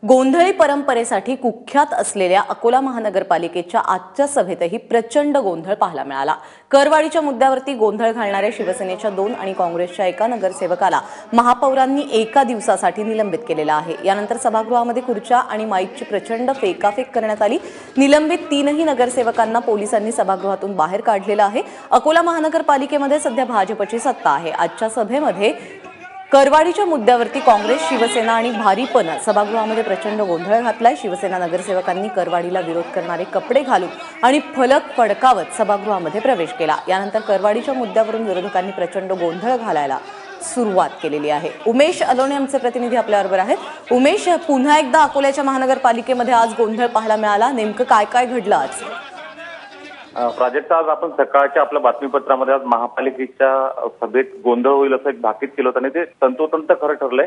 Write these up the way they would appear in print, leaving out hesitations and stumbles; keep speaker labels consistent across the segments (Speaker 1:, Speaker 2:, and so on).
Speaker 1: गोंधळी परंपरेसाठी कुख्यात असलेल्या अकोला महानगरपालिकेच्या आजच्या सभेतही प्रचंड गोंधळ पाहायला मिळाला। करवाढीच्या मुद्द्यावरती गोंधळ घालणाऱ्या शिवसेनेच्या 2 आणि काँग्रेसच्या एका नगरसेवकाला महापौरांनी एका दिवसासाठी निलंबित केलेलं आहे। यानंतर सभागृहामध्ये खुर्च्या आणि माईकची प्रचंड फेकाफेक करण्यात आली। निलंबित 3ही नगरसेवकांना पोलिसांनी सभागृहातून बाहेर काढलेलं आहे। अकोला महानगरपालिकेमध्ये सध्या भाजपची सत्ता आहे। आजच्या सभेमध्ये करवाढीच्या मुद्द्यावरती काँग्रेस, शिवसेना आणि भारिपनं सभागृहामध्ये प्रचंड गोंधळ घातलाय। शिवसेना नगरसेवकांनी करवाढीला विरोध करणारे कपडे घालून आणि फलक फडकावत सभागृहामध्ये प्रवेश केला। यानंतर करवाढीच्या मुद्द्यावरून विरोधकांनी प्रचंड गोंधळ घालायला सुरुवात केलेली आहे। उमेश अलोणे आमचे प्रतिनिधी आपल्याबरोबर आहेत। उमेश, पुन्हा एकदा अकोल्याच्या महानगरपालिकेमध्ये आज गोंधळ पाहायला मिळाला, नेमकं काय काय घडलं आज?
Speaker 2: प्राजक्ता, आज आपण सकाळच्या आपल्या बातमीपत्रामध्ये आज महापालिकेच्या सभेत गोंधळ होईल असं एक भाकीत केलं होतं आणि ते तंतोतंत खरं ठरलंय।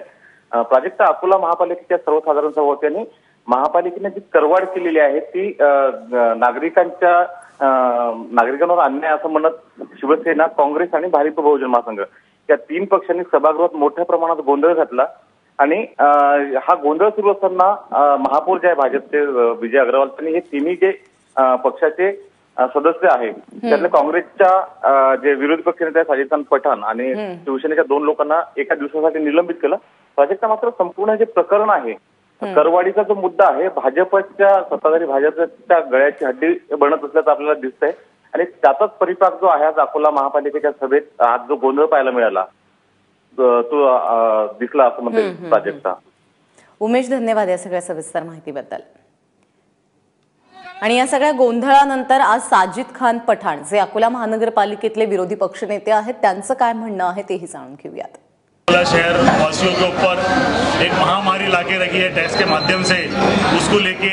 Speaker 2: प्राजक्ता, अकोला महापालिकेच्या सर्वसाधारण सभापतींनी महापालिकेने जी करवाढ केलेली आहे ती नागरिकांवर अन्याय असं म्हणत शिवसेना, काँग्रेस आणि भारिप बहुजन महासंघ या 3 पक्षांनी सभागृहात मोठ्या प्रमाणात गोंधळ घातला आणि हा गोंधळ सुरू असताना महापौर जे आहे भाजपचे विजय अग्रवाल त्यांनी हे तिन्ही जे पक्षाचे सदस्य आहे त्यातल्या काँग्रेसच्या जे विरोधी पक्षनेते साजिद खान पठाण आणि शिवसेनेच्या 2 लोकांना एका दिवसासाठी निलंबित केलं। प्राजक्ता, मात्र संपूर्ण जे प्रकरण आहे करवाढीचा जो मुद्दा आहे भाजपच्या सत्ताधारी भाजपच्या गळ्याची हड्डी बनत असल्याचं आपल्याला दिसतंय आणि त्याचाच परिपाक जो आहे आज अकोला महापालिकेच्या सभेत आज जो गोंधळ पाहायला मिळाला तो दिसला असं म्हणते प्राजक्ता।
Speaker 1: उमेश, धन्यवाद या सगळ्या सविस्तर माहितीबद्दल। आणि या सगळ्या गोंधळानंतर आज साजिद खान पठाण जे अकोला महानगरपालिकेतले विरोधी पक्षनेते आहेत त्यांचं काय म्हणणं आहे तेही जाणून घेऊयात।
Speaker 3: अकोला शहर वासियों के ऊपर एक महामारी लाके रखी है टैक्स के माध्यम से, उसको लेके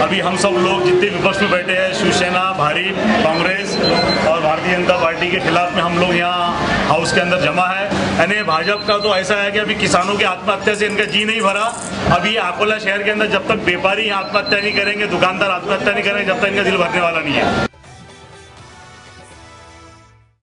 Speaker 3: अभी हम सब लोग जितने विपक्ष में बैठे हैं शिवसेना, भारिप, कांग्रेस और भारतीय जनता पार्टी के खिलाफ में हम लोग यहाँ हाउस के अंदर जमा है। यानी भाजपा का तो ऐसा है कि अभी किसानों की आत्महत्या से इनका जी नहीं भरा। अभी अकोला शहर के अंदर जब तक व्यापारी आत्महत्या नहीं करेंगे, दुकानदार आत्महत्या नहीं करेंगे, जब तक इनका दिल भरने वाला नहीं है।